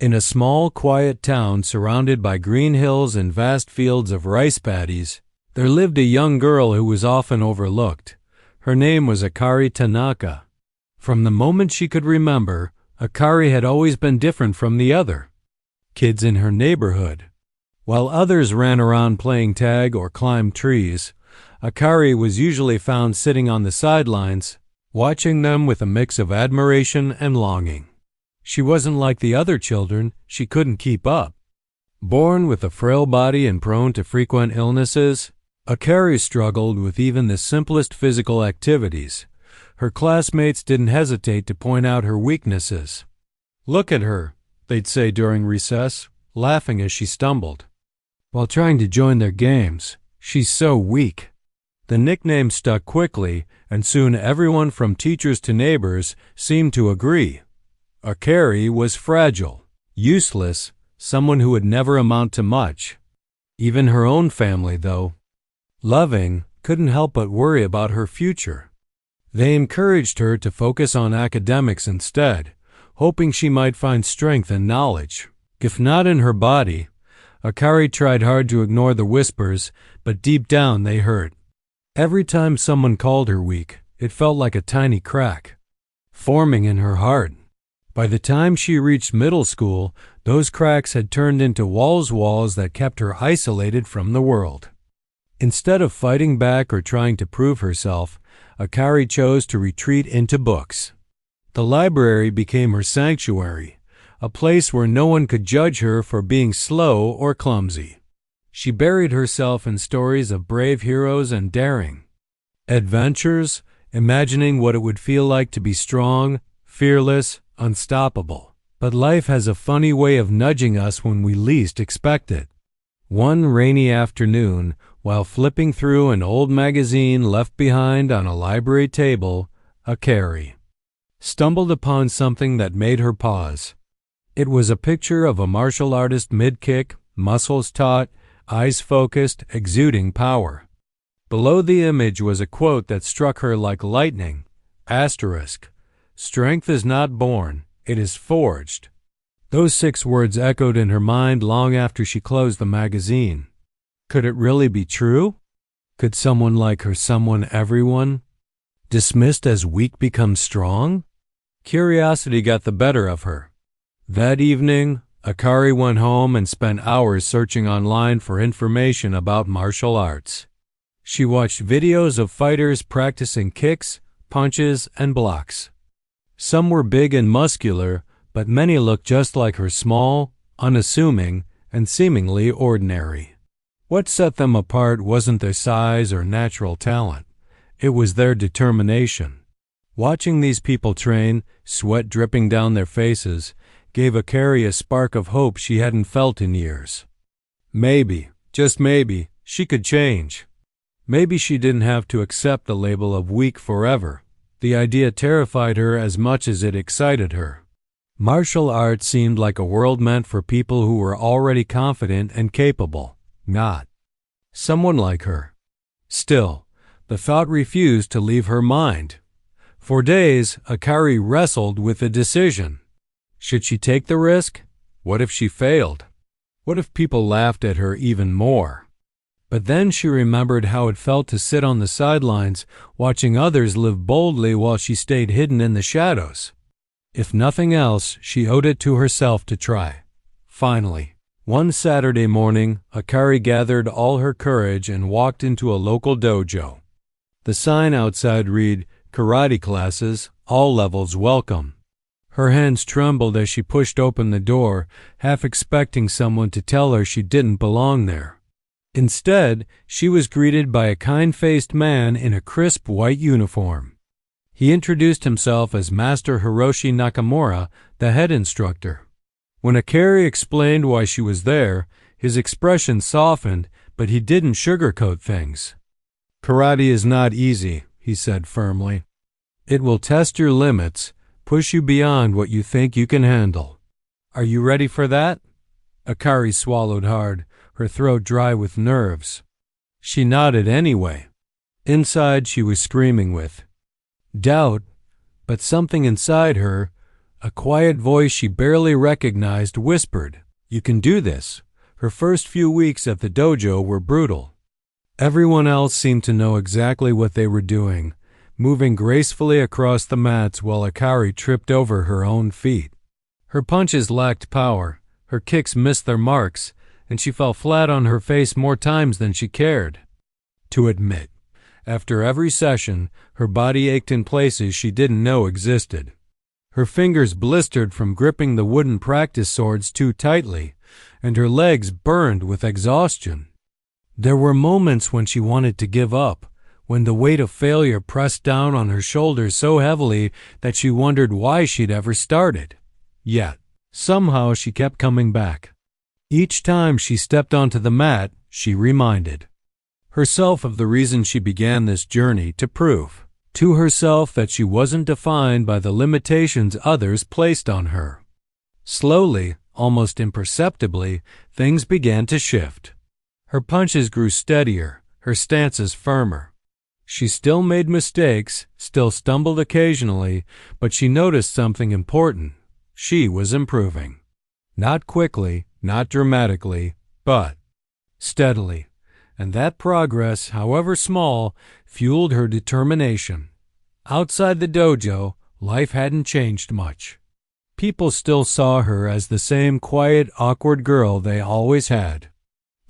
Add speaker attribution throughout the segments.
Speaker 1: In a small, quiet town surrounded by green hills and vast fields of rice paddies, there lived a young girl who was often overlooked. Her name was Akari Tanaka. From the moment she could remember, Akari had always been different from the other kids in her neighborhood. While others ran around playing tag or climbed trees, Akari was usually found sitting on the sidelines, watching them with a mix of admiration and longing. She wasn't like the other children, she couldn't keep up. Born with a frail body and prone to frequent illnesses, Akari struggled with even the simplest physical activities. Her classmates didn't hesitate to point out her weaknesses. "Look at her," they'd say during recess, laughing as she stumbled. "While trying to join their games, she's so weak." The nickname stuck quickly, and soon everyone from teachers to neighbors seemed to agree. Akari was fragile, useless, someone who would never amount to much. Even her own family, though loving, couldn't help but worry about her future. They encouraged her to focus on academics instead, hoping she might find strength and knowledge. If not in her body, Akari tried hard to ignore the whispers, but deep down they hurt. Every time someone called her weak, it felt like a tiny crack forming in her heart. By the time she reached middle school, those cracks had turned into walls that kept her isolated from the world. Instead of fighting back or trying to prove herself, Akari chose to retreat into books. The library became her sanctuary, a place where no one could judge her for being slow or clumsy. She buried herself in stories of brave heroes and daring adventures, imagining what it would feel like to be strong, fearless, unstoppable. But life has a funny way of nudging us when we least expect it. One rainy afternoon, while flipping through an old magazine left behind on a library table, Akari stumbled upon something that made her pause. It was a picture of a martial artist mid-kick, muscles taut, eyes focused, exuding power. Below the image was a quote that struck her like lightning. Asterisk. "Strength is not born, it is forged." Those 6 words echoed in her mind long after she closed the magazine. Could it really be true? Could someone like her, everyone dismissed as weak, become strong? Curiosity got the better of her. That evening, Akari went home and spent hours searching online for information about martial arts. She watched videos of fighters practicing kicks, punches, and blocks. Some were big and muscular, but many looked just like her, small, unassuming, and seemingly ordinary. What set them apart wasn't their size or natural talent. It was their determination. Watching these people train, sweat dripping down their faces, gave Akari a spark of hope she hadn't felt in years. Maybe, just maybe, she could change. Maybe she didn't have to accept the label of weak forever. The idea terrified her as much as it excited her. Martial arts seemed like a world meant for people who were already confident and capable, not someone like her. Still, the thought refused to leave her mind. For days, Akari wrestled with a decision. Should she take the risk? What if she failed? What if people laughed at her even more? But then she remembered how it felt to sit on the sidelines, watching others live boldly while she stayed hidden in the shadows. If nothing else, she owed it to herself to try. Finally, one Saturday morning, Akari gathered all her courage and walked into a local dojo. The sign outside read, "Karate classes, all levels welcome." Her hands trembled as she pushed open the door, half expecting someone to tell her she didn't belong there. Instead, she was greeted by a kind-faced man in a crisp white uniform. He introduced himself as Master Hiroshi Nakamura, the head instructor. When Akari explained why she was there, his expression softened, but he didn't sugarcoat things. "Karate is not easy," he said firmly. "It will test your limits, push you beyond what you think you can handle. Are you ready for that?" Akari swallowed hard, her throat dry with nerves. She nodded anyway. Inside she was screaming with doubt, but something inside her, A quiet voice she barely recognized whispered, "You can do this." Her first few weeks at the dojo were brutal. Everyone else seemed to know exactly what they were doing, moving gracefully across the mats while Akari tripped over her own feet. Her punches lacked power, her kicks missed their marks, and she fell flat on her face more times than she cared to admit. After every session, her body ached in places she didn't know existed. Her fingers blistered from gripping the wooden practice swords too tightly, and her legs burned with exhaustion. There were moments when she wanted to give up, when the weight of failure pressed down on her shoulders so heavily that she wondered why she'd ever started. Yet, somehow she kept coming back. Each time she stepped onto the mat, she reminded herself of the reason she began this journey, to prove to herself that she wasn't defined by the limitations others placed on her. Slowly, almost imperceptibly, things began to shift. Her punches grew steadier, her stances firmer. She still made mistakes, still stumbled occasionally, but she noticed something important. She was improving. Not quickly, not dramatically, but steadily. And that progress, however small, fueled her determination. Outside the dojo, life hadn't changed much. People still saw her as the same quiet, awkward girl they always had.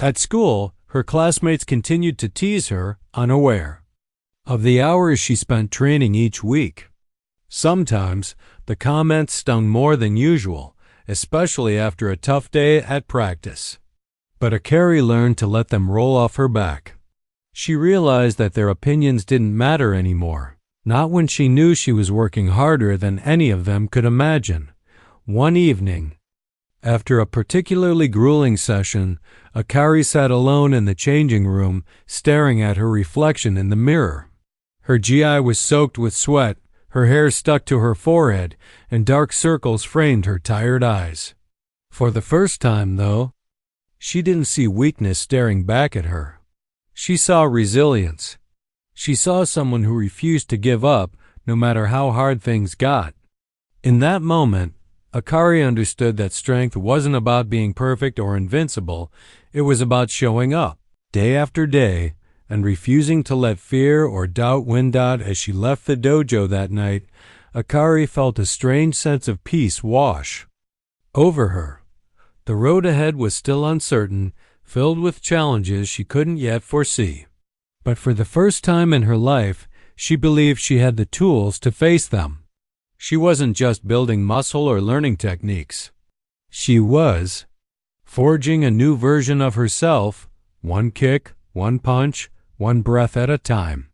Speaker 1: At school, her classmates continued to tease her, unaware of the hours she spent training each week. Sometimes, the comments stung more than usual, especially after a tough day at practice. But Akari learned to let them roll off her back. She realized that their opinions didn't matter anymore, not when she knew she was working harder than any of them could imagine. One evening, after a particularly grueling session, Akari sat alone in the changing room, staring at her reflection in the mirror. Her GI was soaked with sweat, her hair stuck to her forehead, and dark circles framed her tired eyes. For the first time, though, she didn't see weakness staring back at her. She saw resilience. She saw someone who refused to give up, no matter how hard things got. In that moment, Akari understood that strength wasn't about being perfect or invincible. It was about showing up, day after day, and refusing to let fear or doubt win out. As she left the dojo that night, Akari felt a strange sense of peace wash over her. The road ahead was still uncertain, filled with challenges she couldn't yet foresee. But for the first time in her life, she believed she had the tools to face them. She wasn't just building muscle or learning techniques. She was forging a new version of herself, one kick, one punch, one breath at a time.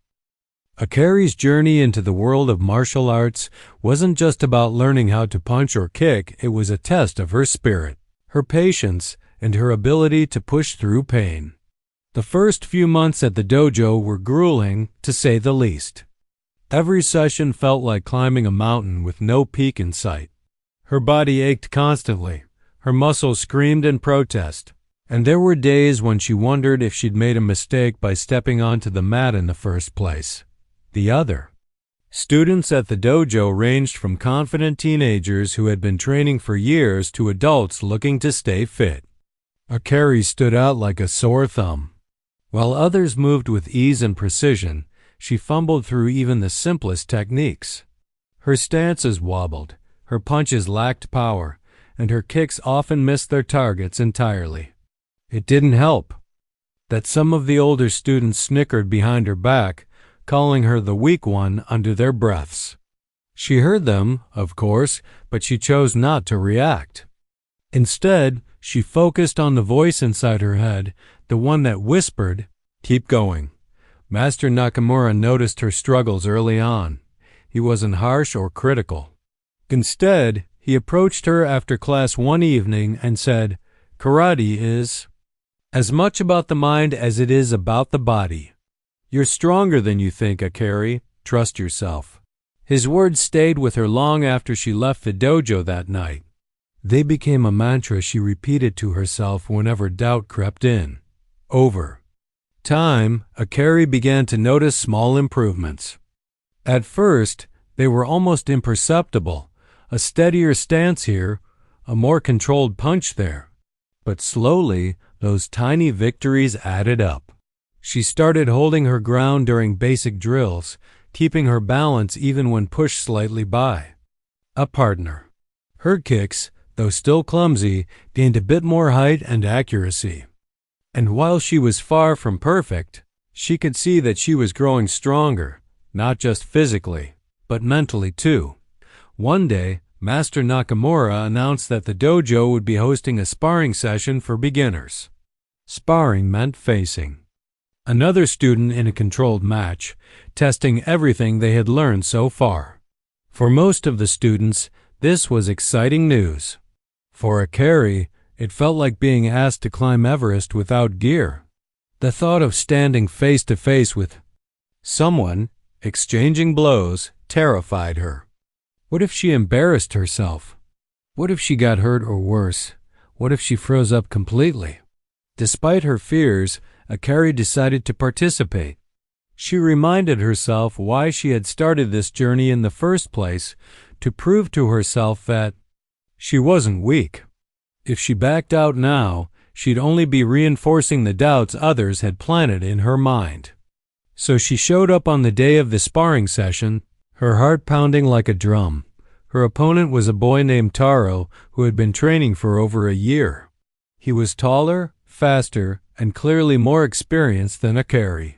Speaker 1: Akari's journey into the world of martial arts wasn't just about learning how to punch or kick. It was a test of her spirit, her patience, and her ability to push through pain. The first few months at the dojo were grueling, to say the least. Every session felt like climbing a mountain with no peak in sight. Her body ached constantly, her muscles screamed in protest, and there were days when she wondered if she'd made a mistake by stepping onto the mat in the first place. The other students at the dojo ranged from confident teenagers who had been training for years to adults looking to stay fit. Akari stood out like a sore thumb. While others moved with ease and precision, she fumbled through even the simplest techniques. Her stances wobbled, her punches lacked power, and her kicks often missed their targets entirely. It didn't help that some of the older students snickered behind her back, calling her the weak one under their breaths. She heard them, of course, but she chose not to react. Instead, she focused on the voice inside her head, the one that whispered, "Keep going." Master Nakamura noticed her struggles early on. He wasn't harsh or critical. Instead, he approached her after class one evening and said, "Karate is as much about the mind as it is about the body. You're stronger than you think, Akari. Trust yourself." His words stayed with her long after she left the dojo that night. They became a mantra she repeated to herself whenever doubt crept in. Over time, Akari began to notice small improvements. At first, they were almost imperceptible, a steadier stance here, a more controlled punch there. But slowly, those tiny victories added up. She started holding her ground during basic drills, keeping her balance even when pushed slightly by a partner. Her kicks, though still clumsy, gained a bit more height and accuracy. And while she was far from perfect, she could see that she was growing stronger, not just physically, but mentally too. One day, Master Nakamura announced that the dojo would be hosting a sparring session for beginners. Sparring meant facing another student in a controlled match, testing everything they had learned so far. For most of the students, this was exciting news. For Akari, it felt like being asked to climb Everest without gear. The thought of standing face to face with someone, exchanging blows, terrified her. What if she embarrassed herself? What if she got hurt or worse? What if she froze up completely? Despite her fears, Akari decided to participate. She reminded herself why she had started this journey in the first place, to prove to herself that she wasn't weak. If she backed out now, she'd only be reinforcing the doubts others had planted in her mind. So she showed up on the day of the sparring session, her heart pounding like a drum. Her opponent was a boy named Taro who had been training for over a year. He was taller, faster, and clearly more experienced than Akari.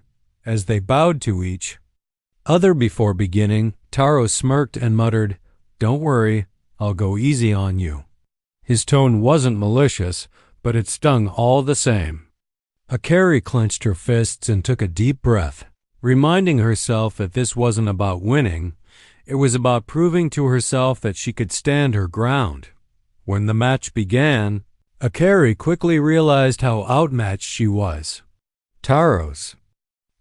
Speaker 1: As they bowed to each other before beginning, Taro smirked and muttered, "Don't worry, I'll go easy on you." His tone wasn't malicious, but it stung all the same. Akari clenched her fists and took a deep breath, reminding herself that this wasn't about winning. It was about proving to herself that she could stand her ground. When the match began, Akari quickly realized how outmatched she was. Taro's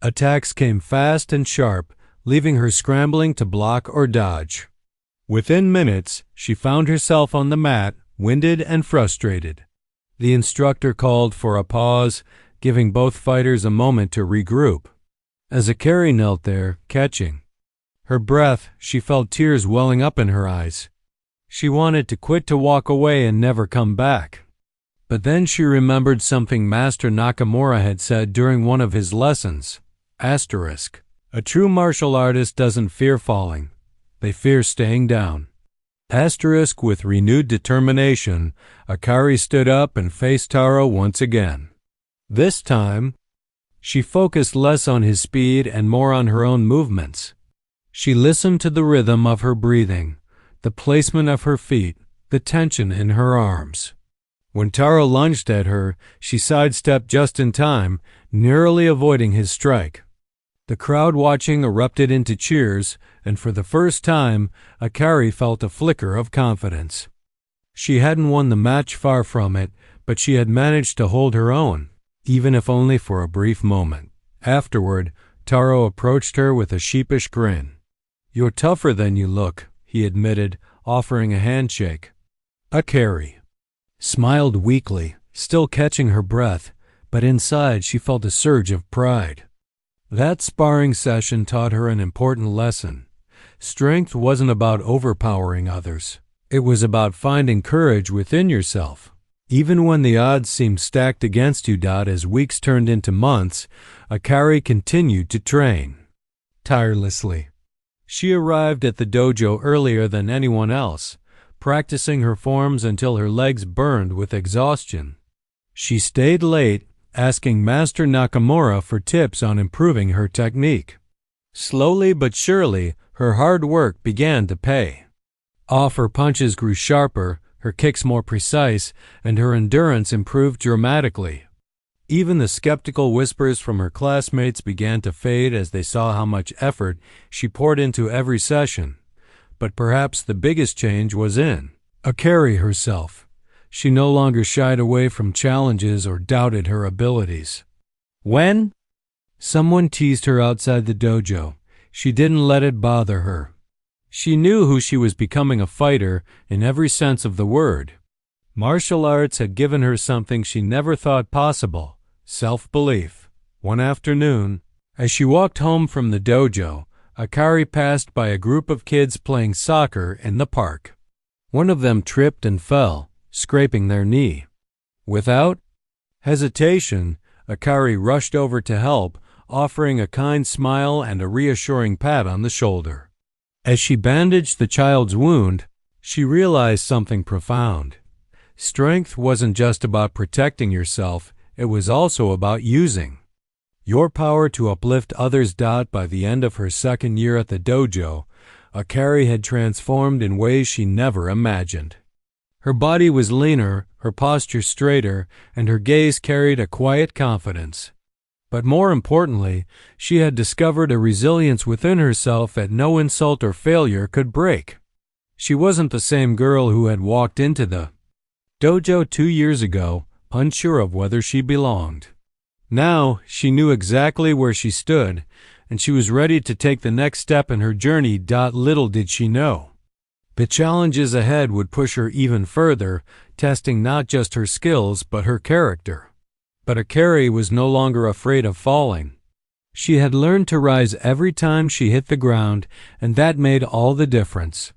Speaker 1: attacks came fast and sharp, leaving her scrambling to block or dodge. Within minutes, she found herself on the mat, winded and frustrated. The instructor called for a pause, giving both fighters a moment to regroup. As Akari knelt there, catching her breath, she felt tears welling up in her eyes. She wanted to quit, to walk away and never come back. But then she remembered something Master Nakamura had said during one of his lessons. Asterisk. A true martial artist doesn't fear falling. They fear staying down. Asterisk. With renewed determination, Akari stood up and faced Taro once again. This time, she focused less on his speed and more on her own movements. She listened to the rhythm of her breathing, the placement of her feet, the tension in her arms. When Taro lunged at her, she sidestepped just in time, narrowly avoiding his strike. The crowd watching erupted into cheers, and for the first time, Akari felt a flicker of confidence. She hadn't won the match, far from it, but she had managed to hold her own, even if only for a brief moment. Afterward, Taro approached her with a sheepish grin. "You're tougher than you look," he admitted, offering a handshake. Akari smiled weakly, still catching her breath, but inside she felt a surge of pride. That sparring session taught her an important lesson. Strength wasn't about overpowering others. It was about finding courage within yourself. Even when the odds seemed stacked against you. As weeks turned into months, Akari continued to train tirelessly. She arrived at the dojo earlier than anyone else, practicing her forms until her legs burned with exhaustion. She stayed late, asking Master Nakamura for tips on improving her technique. Slowly but surely, her hard work began to pay off. Her punches grew sharper, her kicks more precise, and her endurance improved dramatically. Even the skeptical whispers from her classmates began to fade as they saw how much effort she poured into every session. But perhaps the biggest change was in Akari herself. She no longer shied away from challenges or doubted her abilities. When someone teased her outside the dojo, she didn't let it bother her. She knew who she was becoming, a fighter in every sense of the word. Martial arts had given her something she never thought possible: self-belief. One afternoon, as she walked home from the dojo, Akari passed by a group of kids playing soccer in the park. One of them tripped and fell, scraping their knee. Without hesitation, Akari rushed over to help, offering a kind smile and a reassuring pat on the shoulder. As she bandaged the child's wound, she realized something profound. Strength wasn't just about protecting yourself, it was also about using your power to uplift others. By the end of her second year at the dojo, Akari had transformed in ways she never imagined. Her body was leaner, her posture straighter, and her gaze carried a quiet confidence. But more importantly, she had discovered a resilience within herself that no insult or failure could break. She wasn't the same girl who had walked into the dojo 2 years ago, unsure of whether she belonged. Now she knew exactly where she stood, and she was ready to take the next step in her journey. Little did she know, the challenges ahead would push her even further, testing not just her skills but her character. But Akari was no longer afraid of falling. She had learned to rise every time she hit the ground, and that made all the difference.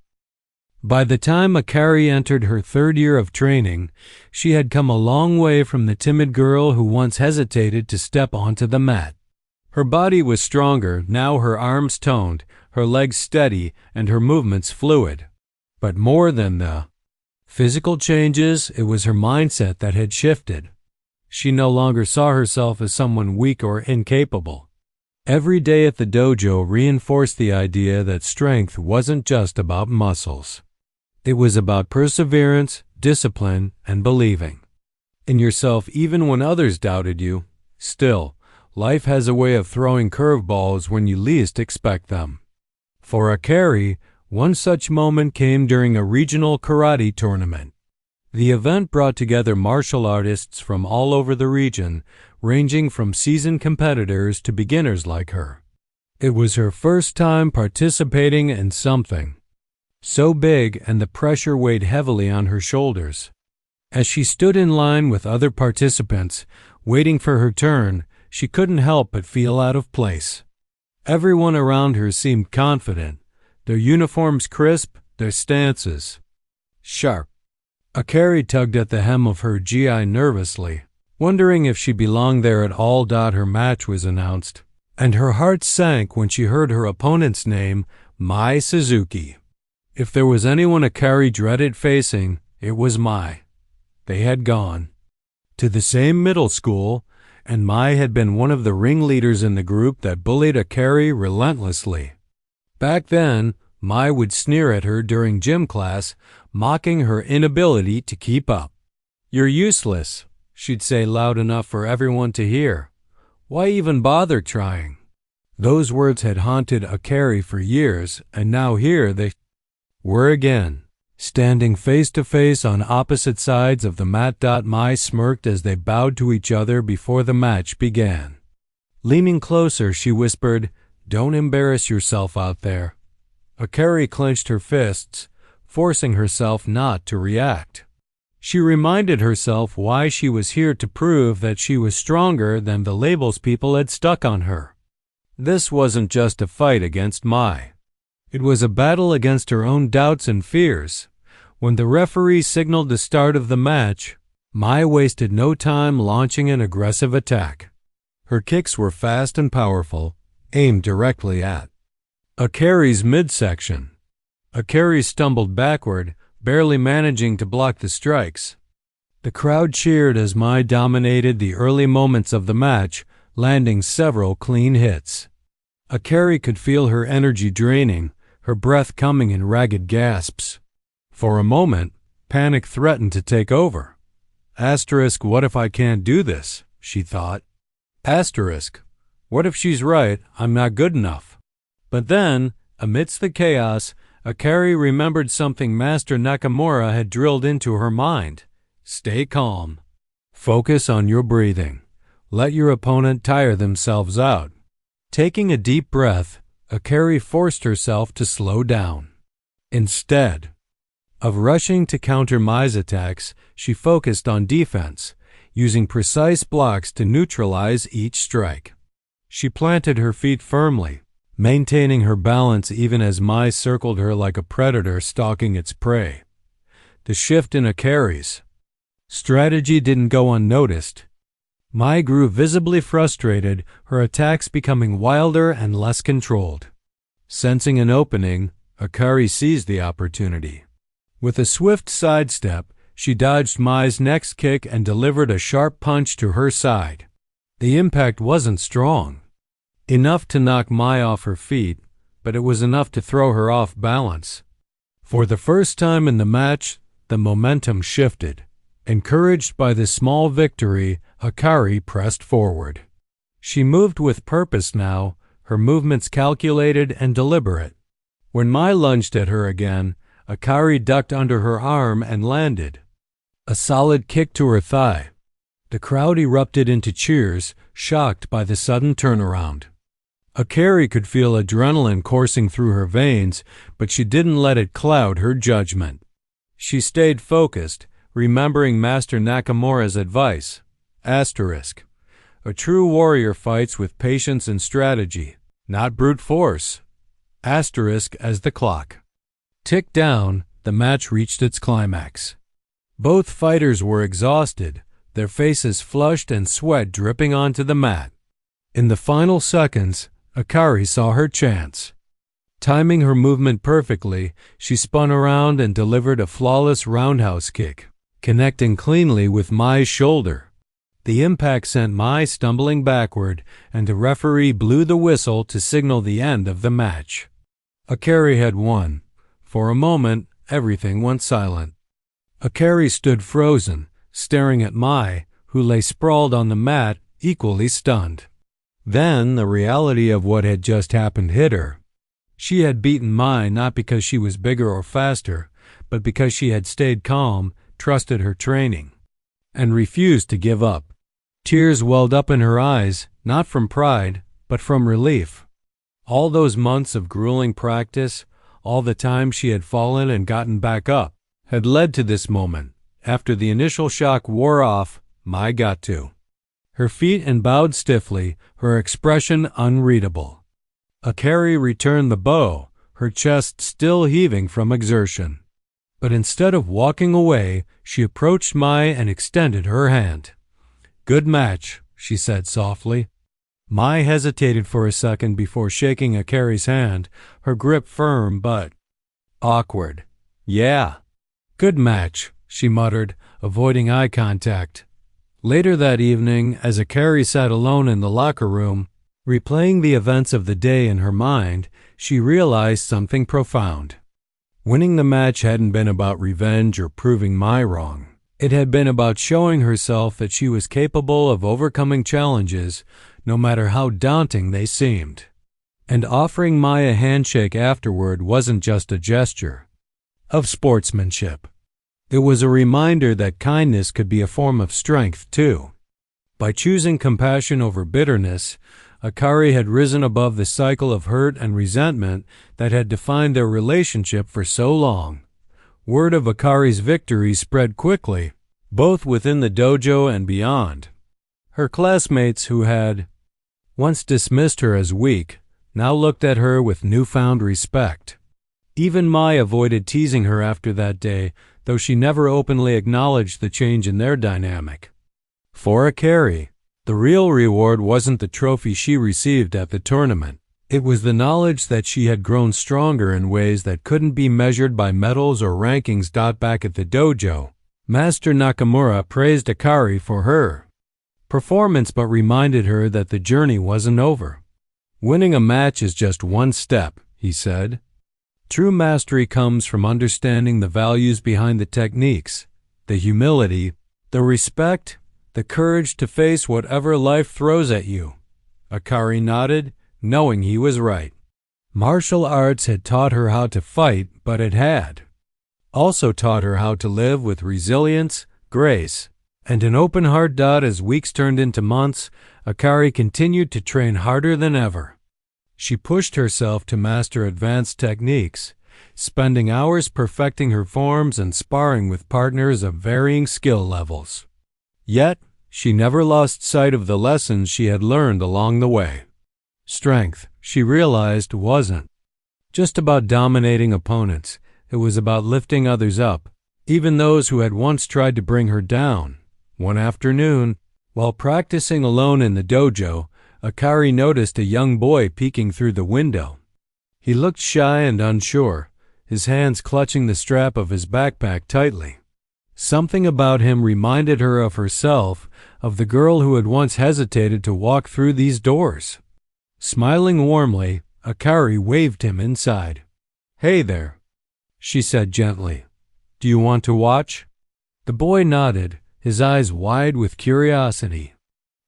Speaker 1: By the time Akari entered her 3rd year of training, she had come a long way from the timid girl who once hesitated to step onto the mat. Her body was stronger, now her arms toned, her legs steady, and her movements fluid. But more than the physical changes, it was her mindset that had shifted. She no longer saw herself as someone weak or incapable. Every day at the dojo reinforced the idea that strength wasn't just about muscles. It was about perseverance, discipline, and believing in yourself even when others doubted you. Still, life has a way of throwing curveballs when you least expect them. For Akari, one such moment came during a regional karate tournament. The event brought together martial artists from all over the region, ranging from seasoned competitors to beginners like her. It was her first time participating in something so big, and the pressure weighed heavily on her shoulders. As she stood in line with other participants, waiting for her turn, she couldn't help but feel out of place. Everyone around her seemed confident, their uniforms crisp, their stances sharp. Akari tugged at the hem of her gi nervously, wondering if she belonged there at all. Her match was announced, and her heart sank when she heard her opponent's name, Mai Suzuki. If there was anyone Akari dreaded facing, it was Mai. They had gone to the same middle school, and Mai had been one of the ringleaders in the group that bullied Akari relentlessly. Back then, Mai would sneer at her during gym class, mocking her inability to keep up. "You're useless," she'd say loud enough for everyone to hear. "Why even bother trying?" Those words had haunted Akari for years, and now here they were again, standing face to face on opposite sides of the mat. Mai smirked as they bowed to each other before the match began. Leaning closer, she whispered, "Don't embarrass yourself out there." Akari clenched her fists, forcing herself not to react. She reminded herself why she was here, to prove that she was stronger than the labels people had stuck on her. This wasn't just a fight against Mai. It was a battle against her own doubts and fears. When the referee signaled the start of the match, Mai wasted no time launching an aggressive attack. Her kicks were fast and powerful, aimed directly at Akari's midsection. Akari stumbled backward, barely managing to block the strikes. The crowd cheered as Mai dominated the early moments of the match, landing several clean hits. Akari could feel her energy draining, her breath coming in ragged gasps. For a moment, panic threatened to take over. What if I can't do this? She thought. What if she's right, I'm not good enough? But then, amidst the chaos, Akari remembered something Master Nakamura had drilled into her mind. Stay calm. Focus on your breathing. Let your opponent tire themselves out. Taking a deep breath, Akari forced herself to slow down. Instead of rushing to counter Mai's attacks, she focused on defense, using precise blocks to neutralize each strike. She planted her feet firmly, maintaining her balance even as Mai circled her like a predator stalking its prey. the shift in Akari's strategy didn't go unnoticed. Mai grew visibly frustrated, her attacks becoming wilder and less controlled. Sensing an opening, Akari seized the opportunity. With a swift sidestep, she dodged Mai's next kick and delivered a sharp punch to her side. The impact wasn't strong, enough to knock Mai off her feet, but it was enough to throw her off balance. For the first time in the match, the momentum shifted. Encouraged by this small victory, Akari pressed forward. She moved with purpose now, her movements calculated and deliberate. When Mai lunged at her again, Akari ducked under her arm and landed a solid kick to her thigh. The crowd erupted into cheers, shocked by the sudden turnaround. Akari could feel adrenaline coursing through her veins, but she didn't let it cloud her judgment. She stayed focused, remembering Master Nakamura's advice, asterisk, a true warrior fights with patience and strategy, not brute force, asterisk, as the clock ticked down, the match reached its climax. Both fighters were exhausted, their faces flushed and sweat dripping onto the mat. In the final seconds, Akari saw her chance. Timing her movement perfectly, she spun around and delivered a flawless roundhouse kick, connecting cleanly with Mai's shoulder. The impact sent Mai stumbling backward, and the referee blew the whistle to signal the end of the match. Akari had won. For a moment, everything went silent. Akari stood frozen, staring at Mai, who lay sprawled on the mat, equally stunned. Then the reality of what had just happened hit her. She had beaten Mai not because she was bigger or faster, but because she had stayed calm, trusted her training, and refused to give up. Tears welled up in her eyes, not from pride, but from relief. All those months of grueling practice, all the time she had fallen and gotten back up, had led to this moment. After the initial shock wore off, Mai got to her feet and bowed stiffly, her expression unreadable. Akari returned the bow, her chest still heaving from exertion. But instead of walking away, she approached Mai and extended her hand. "Good match," she said softly. Mai hesitated for a second before shaking Akari's hand, her grip firm but awkward. "Yeah." "Good match," she muttered, avoiding eye contact. Later that evening, as Akari sat alone in the locker room, replaying the events of the day in her mind, she realized something profound. Winning the match hadn't been about revenge or proving Mai wrong. It had been about showing herself that she was capable of overcoming challenges, no matter how daunting they seemed. And offering Mai a handshake afterward wasn't just a gesture of sportsmanship. It was a reminder that kindness could be a form of strength, too. By choosing compassion over bitterness, Akari had risen above the cycle of hurt and resentment that had defined their relationship for so long. Word of Akari's victory spread quickly, both within the dojo and beyond. Her classmates who had once dismissed her as weak now looked at her with newfound respect. Even Mai avoided teasing her after that day, though she never openly acknowledged the change in their dynamic. For Akari, the real reward wasn't the trophy she received at the tournament. It was the knowledge that she had grown stronger in ways that couldn't be measured by medals or rankings. Back at the dojo, Master Nakamura praised Akari for her performance but reminded her that the journey wasn't over. "Winning a match is just one step," he said. "True mastery comes from understanding the values behind the techniques, the humility, the respect, the courage to face whatever life throws at you." Akari nodded, knowing he was right. Martial arts had taught her how to fight, but it had also taught her how to live with resilience, grace, and an open heart. As weeks turned into months, Akari continued to train harder than ever. She pushed herself to master advanced techniques, spending hours perfecting her forms and sparring with partners of varying skill levels. Yet, she never lost sight of the lessons she had learned along the way. Strength, she realized, wasn't just about dominating opponents. It was about lifting others up, even those who had once tried to bring her down. One afternoon, while practicing alone in the dojo, Akari noticed a young boy peeking through the window. He looked shy and unsure, his hands clutching the strap of his backpack tightly. Something about him reminded her of herself, of the girl who had once hesitated to walk through these doors. Smiling warmly, Akari waved him inside. "Hey there," she said gently. "Do you want to watch?" The boy nodded, his eyes wide with curiosity.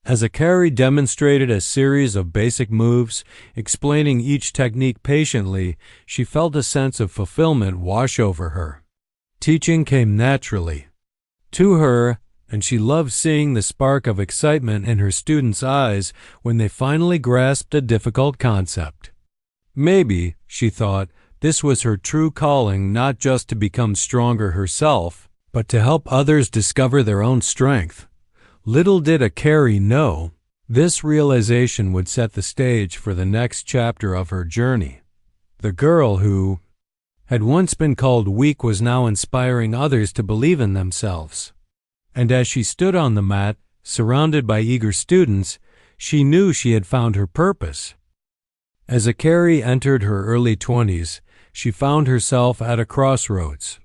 Speaker 1: As Akari demonstrated a series of basic moves, explaining each technique patiently, she felt a sense of fulfillment wash over her. Teaching came naturally to her, and she loved seeing the spark of excitement in her students' eyes when they finally grasped a difficult concept. Maybe, she thought, this was her true calling, not just to become stronger herself, but to help others discover their own strength. Little did Akari know, this realization would set the stage for the next chapter of her journey. The girl who had once been called weak was now inspiring others to believe in themselves. And as she stood on the mat, surrounded by eager students, she knew she had found her purpose. As Akari entered her early 20s, she found herself at a crossroads.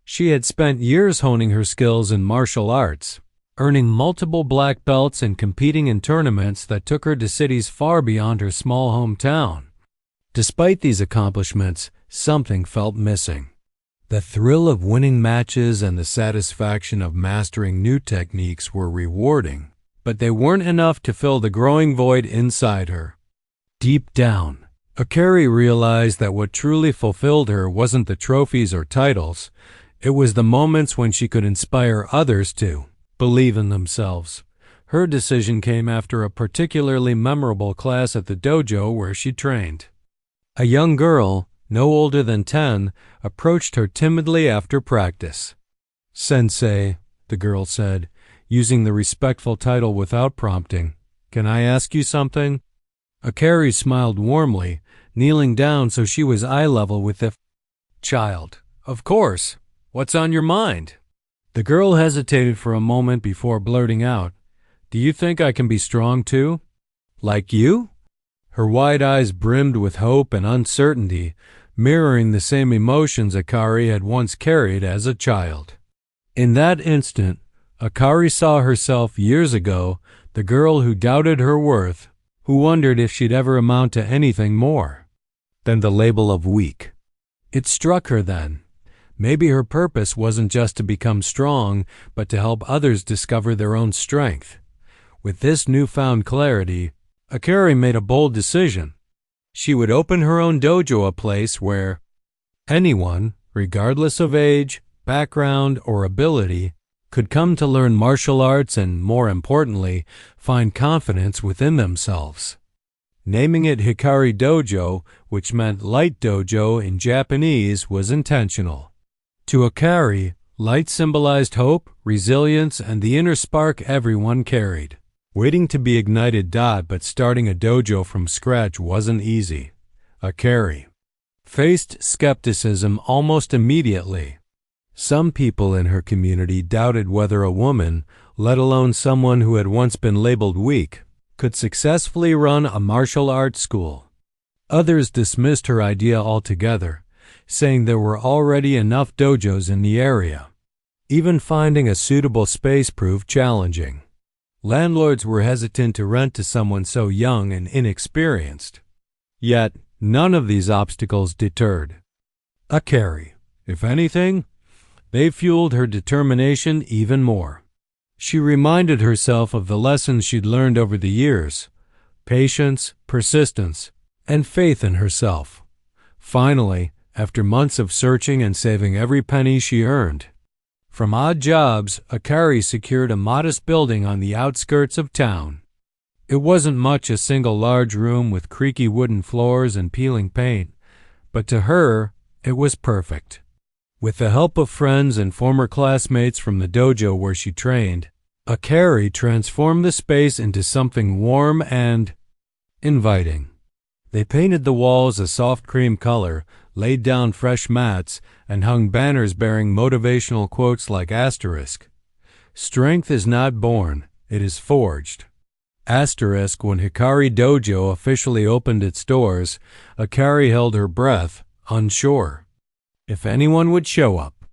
Speaker 1: She had spent years honing her skills in martial arts, earning multiple black belts and competing in tournaments that took her to cities far beyond her small hometown. Despite these accomplishments, something felt missing. The thrill of winning matches and the satisfaction of mastering new techniques were rewarding, but they weren't enough to fill the growing void inside her. Deep down, Akari realized that what truly fulfilled her wasn't the trophies or titles. It was the moments when she could inspire others to believe in themselves. Her decision came after a particularly memorable class at the dojo where she trained. A young girl, no older than 10, approached her timidly after practice. "Sensei," the girl said, using the respectful title without prompting, "can I ask you something?" Akari smiled warmly, kneeling down so she was eye level with the child. "Of course. What's on your mind?" The girl hesitated for a moment before blurting out, "Do you think I can be strong too? Like you?" Her wide eyes brimmed with hope and uncertainty, mirroring the same emotions Akari had once carried as a child. In that instant, Akari saw herself years ago, the girl who doubted her worth, who wondered if she'd ever amount to anything more than the label of weak. It struck her then. Maybe her purpose wasn't just to become strong, but to help others discover their own strength. With this newfound clarity, Akari made a bold decision. She would open her own dojo, a place where anyone, regardless of age, background, or ability, could come to learn martial arts and, more importantly, find confidence within themselves. Naming it Hikari Dojo, which meant light dojo in Japanese, was intentional. To Akari, light symbolized hope, resilience, and the inner spark everyone carried. Waiting to be ignited, but starting a dojo from scratch wasn't easy. Akari faced skepticism almost immediately. Some people in her community doubted whether a woman, let alone someone who had once been labeled weak, could successfully run a martial arts school. Others dismissed her idea altogether, saying there were already enough dojos in the area. Even finding a suitable space proved challenging. Landlords were hesitant to rent to someone so young and inexperienced. Yet, none of these obstacles deterred Akari. If anything, they fueled her determination even more. She reminded herself of the lessons she'd learned over the years: patience, persistence, and faith in herself. Finally, after months of searching and saving every penny she earned from odd jobs, Akari secured a modest building on the outskirts of town. It wasn't much, a single large room with creaky wooden floors and peeling paint, but to her, it was perfect. With the help of friends and former classmates from the dojo where she trained, Akari transformed the space into something warm and inviting. They painted the walls a soft cream color, laid down fresh mats, and hung banners bearing motivational quotes like asterisk, "Strength is not born, it is forged." Asterisk, when Hikari Dojo officially opened its doors, Akari held her breath, unsure if anyone would show up.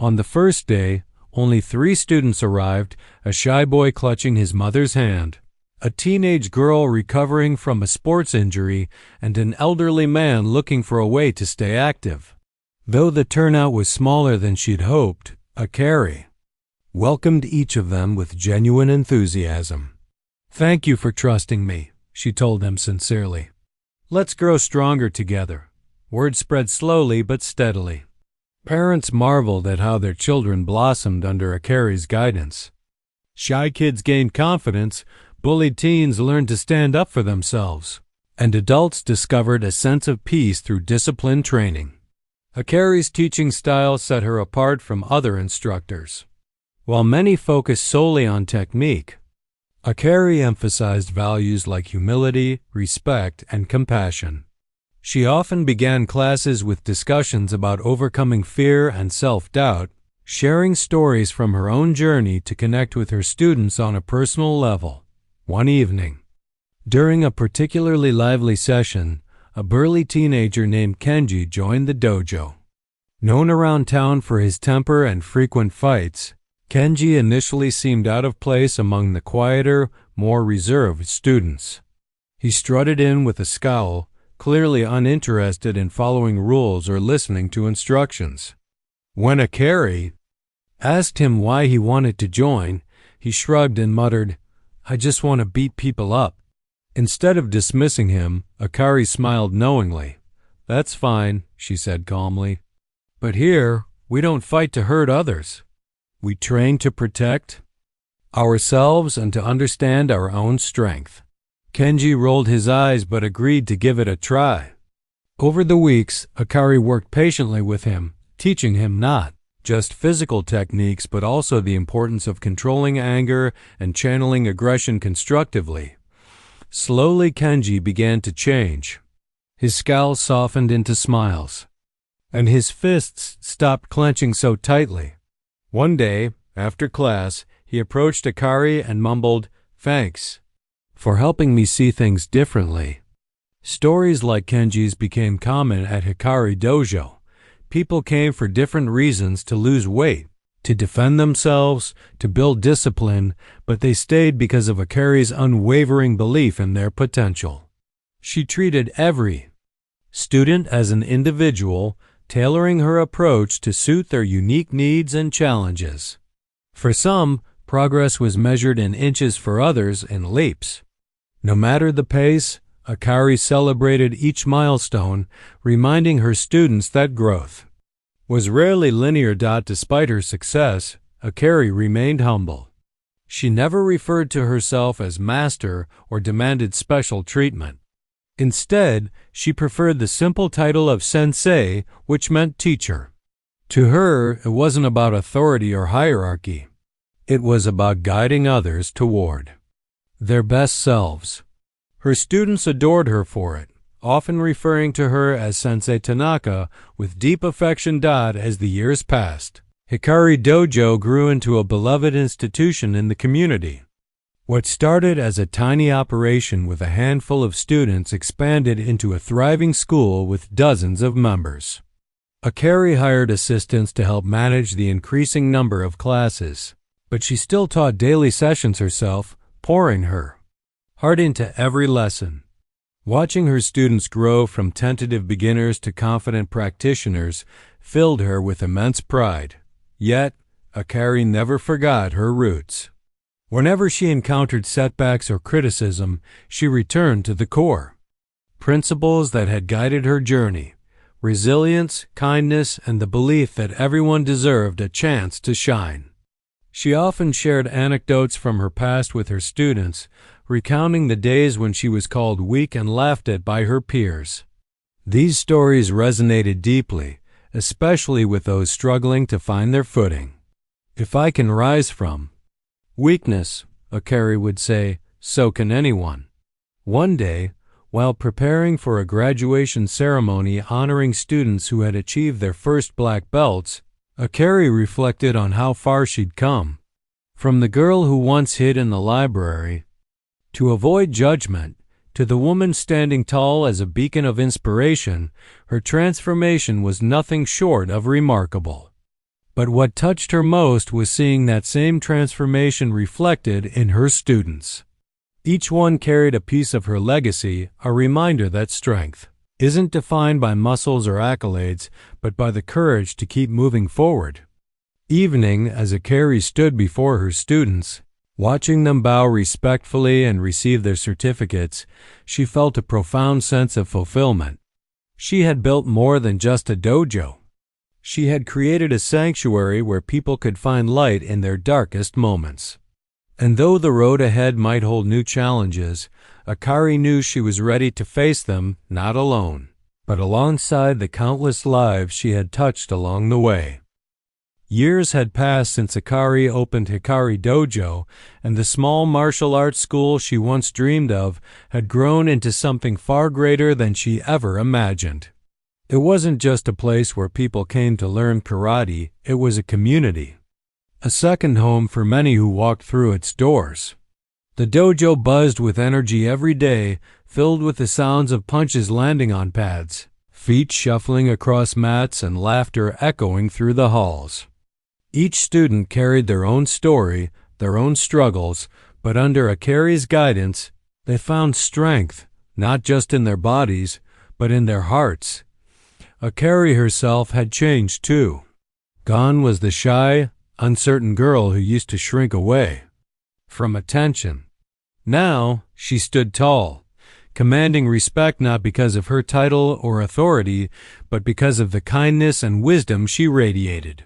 Speaker 1: On the first day, only 3 students arrived, a shy boy clutching his mother's hand, a teenage girl recovering from a sports injury, and an elderly man looking for a way to stay active. Though the turnout was smaller than she'd hoped, Akari welcomed each of them with genuine enthusiasm. "Thank you for trusting me," she told them sincerely. "Let's grow stronger together." Word spread slowly but steadily. Parents marveled at how their children blossomed under Akari's guidance. Shy kids gained confidence, bullied teens learned to stand up for themselves, and adults discovered a sense of peace through disciplined training. Akari's teaching style set her apart from other instructors. While many focused solely on technique, Akari emphasized values like humility, respect, and compassion. She often began classes with discussions about overcoming fear and self-doubt, sharing stories from her own journey to connect with her students on a personal level. One evening, during a particularly lively session, a burly teenager named Kenji joined the dojo. Known around town for his temper and frequent fights, Kenji initially seemed out of place among the quieter, more reserved students. He strutted in with a scowl, clearly uninterested in following rules or listening to instructions. When Akari asked him why he wanted to join, he shrugged and muttered, "I just want to beat people up." Instead of dismissing him, Akari smiled knowingly. "That's fine," she said calmly. "But here, we don't fight to hurt others. We train to protect ourselves and to understand our own strength." Kenji rolled his eyes but agreed to give it a try. Over the weeks, Akari worked patiently with him, teaching him not just physical techniques but also the importance of controlling anger and channeling aggression constructively. Slowly, Kenji began to change. His scowl softened into smiles, and his fists stopped clenching so tightly. One day, after class, he approached Akari and mumbled, "Thanks for helping me see things differently." Stories like Kenji's became common at Hikari Dojo. People came for different reasons: to lose weight, to defend themselves, to build discipline, but they stayed because of Akari's unwavering belief in their potential. She treated every student as an individual, tailoring her approach to suit their unique needs and challenges. For some, progress was measured in inches; for others, in leaps. No matter the pace, Akari celebrated each milestone, reminding her students that growth was rarely linear. Despite her success, Akari remained humble. She never referred to herself as master or demanded special treatment. Instead, she preferred the simple title of Sensei, which meant teacher. To her, it wasn't about authority or hierarchy. It was about guiding others toward their best selves. Her students adored her for it, often referring to her as Sensei Tanaka with deep affection. As the years passed, Hikari Dojo grew into a beloved institution in the community. What started as a tiny operation with a handful of students expanded into a thriving school with dozens of members. Akari hired assistants to help manage the increasing number of classes, but she still taught daily sessions herself, pouring her heart into every lesson. Watching her students grow from tentative beginners to confident practitioners filled her with immense pride. Yet, Akari never forgot her roots. Whenever she encountered setbacks or criticism, she returned to the core principles that had guided her journey: resilience, kindness, and the belief that everyone deserved a chance to shine. She often shared anecdotes from her past with her students, recounting the days when she was called weak and laughed at by her peers. These stories resonated deeply, especially with those struggling to find their footing. "If I can rise from weakness," Akari would say, "so can anyone." One day, While preparing for a graduation ceremony honoring students who had achieved their first black belts, Akari reflected on how far she'd come. From the girl who once hid in the library, to avoid judgment, to the woman standing tall as a beacon of inspiration, her transformation was nothing short of remarkable. But what touched her most was seeing that same transformation reflected in her students. Each one carried a piece of her legacy, a reminder that strength isn't defined by muscles or accolades, but by the courage to keep moving forward. Evening, as Akari stood before her students, watching them bow respectfully and receive their certificates, she felt a profound sense of fulfillment. She had built more than just a dojo. She had created a sanctuary where people could find light in their darkest moments. And though the road ahead might hold new challenges, Akari knew she was ready to face them, not alone, but alongside the countless lives she had touched along the way. Years had passed since Akari opened Hikari Dojo, and the small martial arts school she once dreamed of had grown into something far greater than she ever imagined. It wasn't just a place where people came to learn karate, it was a community. A second home for many who walked through its doors. The dojo buzzed with energy every day, filled with the sounds of punches landing on pads, feet shuffling across mats, and laughter echoing through the halls. Each student carried their own story, their own struggles, but under Akari's guidance, they found strength, not just in their bodies, but in their hearts. Akari herself had changed too. Gone was the shy, uncertain girl who used to shrink away from attention. Now she stood tall, commanding respect not because of her title or authority, but because of the kindness and wisdom she radiated.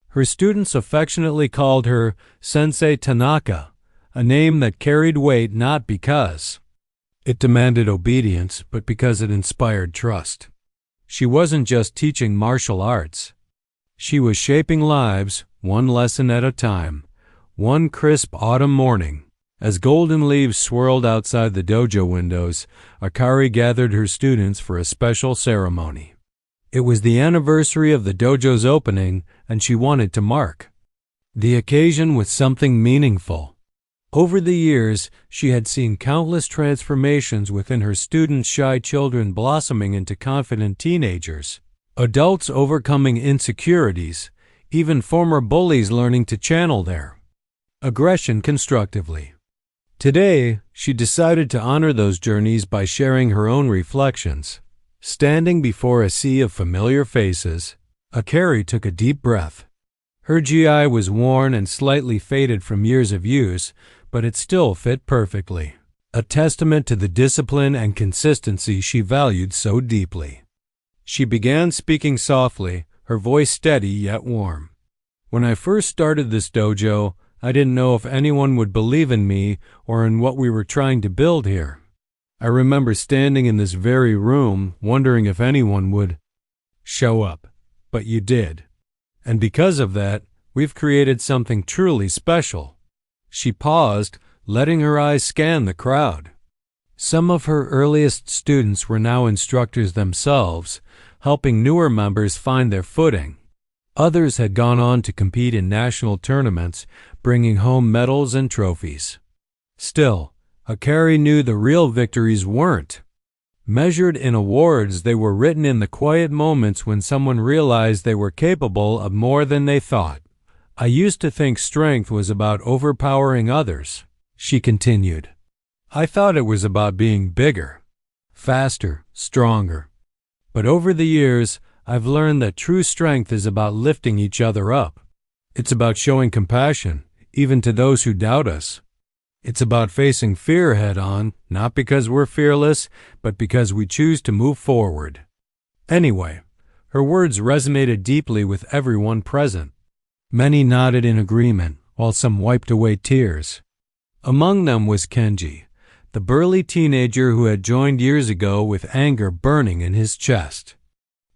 Speaker 1: Her students affectionately called her Sensei Tanaka, a name that carried weight not because it demanded obedience, but because it inspired trust. She wasn't just teaching martial arts. She was shaping lives, one lesson at a time. One crisp autumn morning, as golden leaves swirled outside the dojo windows, Akari gathered her students for a special ceremony. It was the anniversary of the dojo's opening, and she wanted to mark the occasion with something meaningful. Over the years, she had seen countless transformations within her students' shy children blossoming into confident teenagers, adults overcoming insecurities, even former bullies learning to channel their aggression constructively. Today, she decided to honor those journeys by sharing her own reflections. Standing before a sea of familiar faces, Akari took a deep breath. Her GI was worn and slightly faded from years of use, but it still fit perfectly, a testament to the discipline and consistency she valued so deeply. She began speaking softly, her voice steady yet warm. When I first started this dojo, I didn't know if anyone would believe in me or in what we were trying to build here. I remember standing in this very room, wondering if anyone would show up. But you did. And because of that, we've created something truly special. She paused, letting her eyes scan the crowd. Some of her earliest students were now instructors themselves, helping newer members find their footing. Others had gone on to compete in national tournaments, bringing home medals and trophies. Still, Akari knew the real victories weren't measured in awards. They were written in the quiet moments when someone realized they were capable of more than they thought. I used to think strength was about overpowering others, she continued. I thought it was about being bigger, faster, stronger. But over the years, I've learned that true strength is about lifting each other up. It's about showing compassion, even to those who doubt us. It's about facing fear head-on, not because we're fearless, but because we choose to move forward. Anyway, her words resonated deeply with everyone present. Many nodded in agreement, while some wiped away tears. Among them was Kenji, the burly teenager who had joined years ago with anger burning in his chest.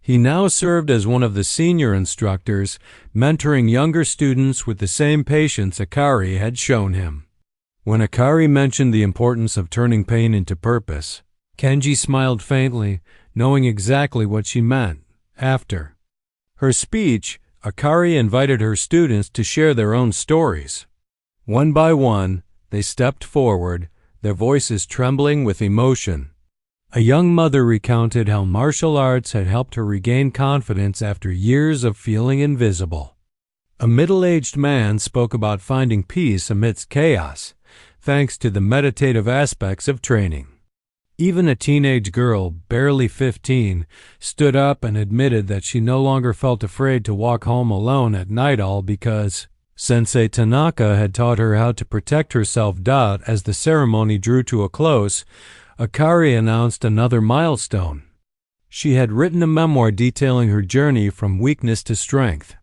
Speaker 1: He now served as one of the senior instructors, mentoring younger students with the same patience Akari had shown him. When Akari mentioned the importance of turning pain into purpose, Kenji smiled faintly, knowing exactly what she meant. After her speech, Akari invited her students to share their own stories. One by one, they stepped forward, their voices trembling with emotion. A young mother recounted how martial arts had helped her regain confidence after years of feeling invisible. A middle-aged man spoke about finding peace amidst chaos, thanks to the meditative aspects of training. Even a teenage girl, barely 15, stood up and admitted that she no longer felt afraid to walk home alone at night, all because Sensei Tanaka had taught her how to protect herself. As the ceremony drew to a close, Akari announced another milestone. She had written a memoir detailing her journey from weakness to strength.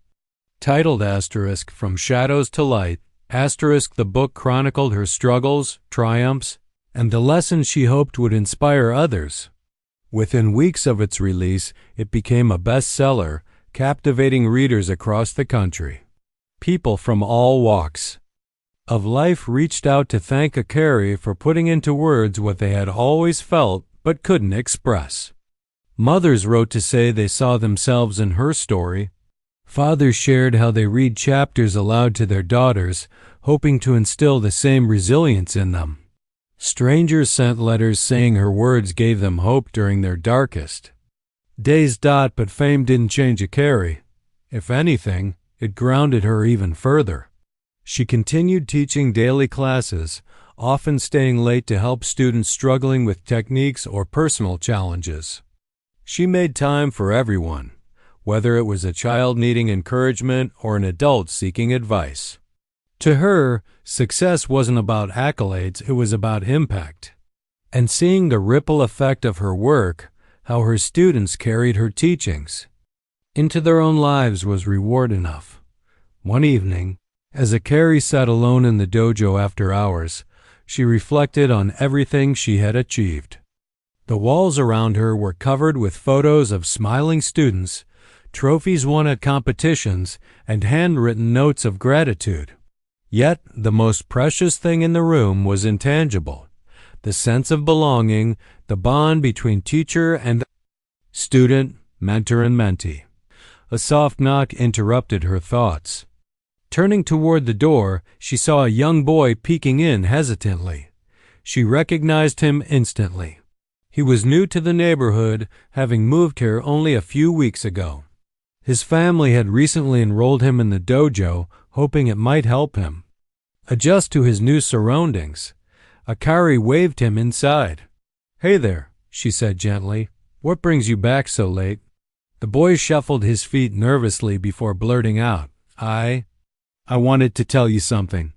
Speaker 1: Titled * From Shadows to Light, * the book chronicled her struggles, triumphs, and the lessons she hoped would inspire others. Within weeks of its release, it became a bestseller, captivating readers across the country. People from all walks of life reached out to thank Akari for putting into words what they had always felt but couldn't express. Mothers wrote to say they saw themselves in her story. Fathers shared how they read chapters aloud to their daughters, hoping to instill the same resilience in them. Strangers sent letters saying her words gave them hope during their darkest days. But fame didn't change Akari. If anything, it grounded her even further. She continued teaching daily classes, often staying late to help students struggling with techniques or personal challenges. She made time for everyone, whether it was a child needing encouragement or an adult seeking advice. To her, success wasn't about accolades, it was about impact. And seeing the ripple effect of her work, how her students carried her teachings into their own lives, was reward enough. One evening, as Akari sat alone in the dojo after hours, she reflected on everything she had achieved. The walls around her were covered with photos of smiling students, trophies won at competitions, and handwritten notes of gratitude. Yet, the most precious thing in the room was intangible: the sense of belonging, the bond between teacher and student, mentor and mentee. A soft knock interrupted her thoughts. Turning toward the door, she saw a young boy peeking in hesitantly. She recognized him instantly. He was new to the neighborhood, having moved here only a few weeks ago. His family had recently enrolled him in the dojo, hoping it might help him adjust to his new surroundings. Akari waved him inside. "Hey there," she said gently. "What brings you back so late?" The boy shuffled his feet nervously before blurting out, I wanted to tell you something."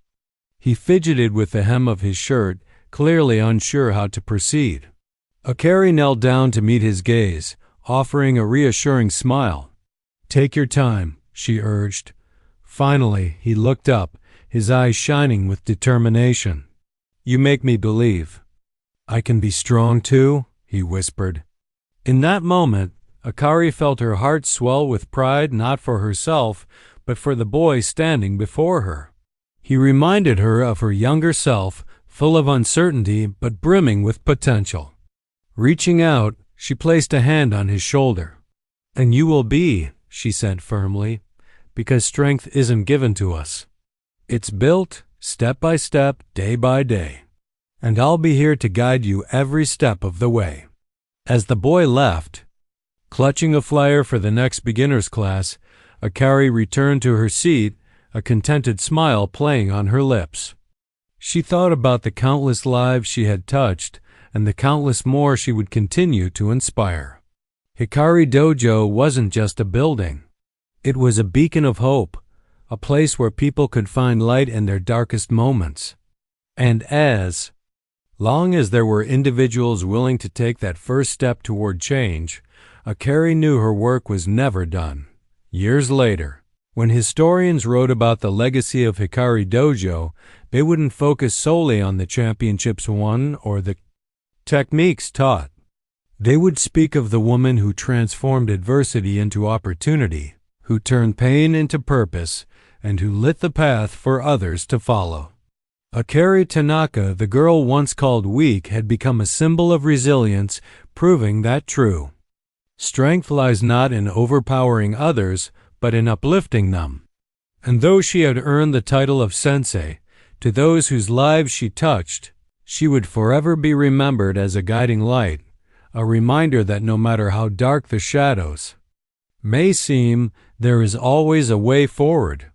Speaker 1: He fidgeted with the hem of his shirt, clearly unsure how to proceed. Akari knelt down to meet his gaze, offering a reassuring smile. "Take your time," she urged. Finally, he looked up, his eyes shining with determination. "You make me believe I can be strong too," he whispered. In that moment, Akari felt her heart swell with pride, not for herself, but for the boy standing before her. He reminded her of her younger self, full of uncertainty but brimming with potential. Reaching out, she placed a hand on his shoulder. "And you will be," she said firmly, "because strength isn't given to us. It's built, step by step, day by day. And I'll be here to guide you every step of the way." As the boy left, clutching a flyer for the next beginner's class, Akari returned to her seat, a contented smile playing on her lips. She thought about the countless lives she had touched and the countless more she would continue to inspire. Hikari Dojo wasn't just a building. It was a beacon of hope, a place where people could find light in their darkest moments. And as long as there were individuals willing to take that first step toward change, Akari knew her work was never done. Years later, when historians wrote about the legacy of Hikari Dojo, they wouldn't focus solely on the championships won or the techniques taught. They would speak of the woman who transformed adversity into opportunity, who turned pain into purpose, and who lit the path for others to follow. Akari Tanaka, the girl once called weak, had become a symbol of resilience, proving that true strength lies not in overpowering others, but in uplifting them. And though she had earned the title of Sensei, to those whose lives she touched, she would forever be remembered as a guiding light, a reminder that no matter how dark the shadows may seem, there is always a way forward.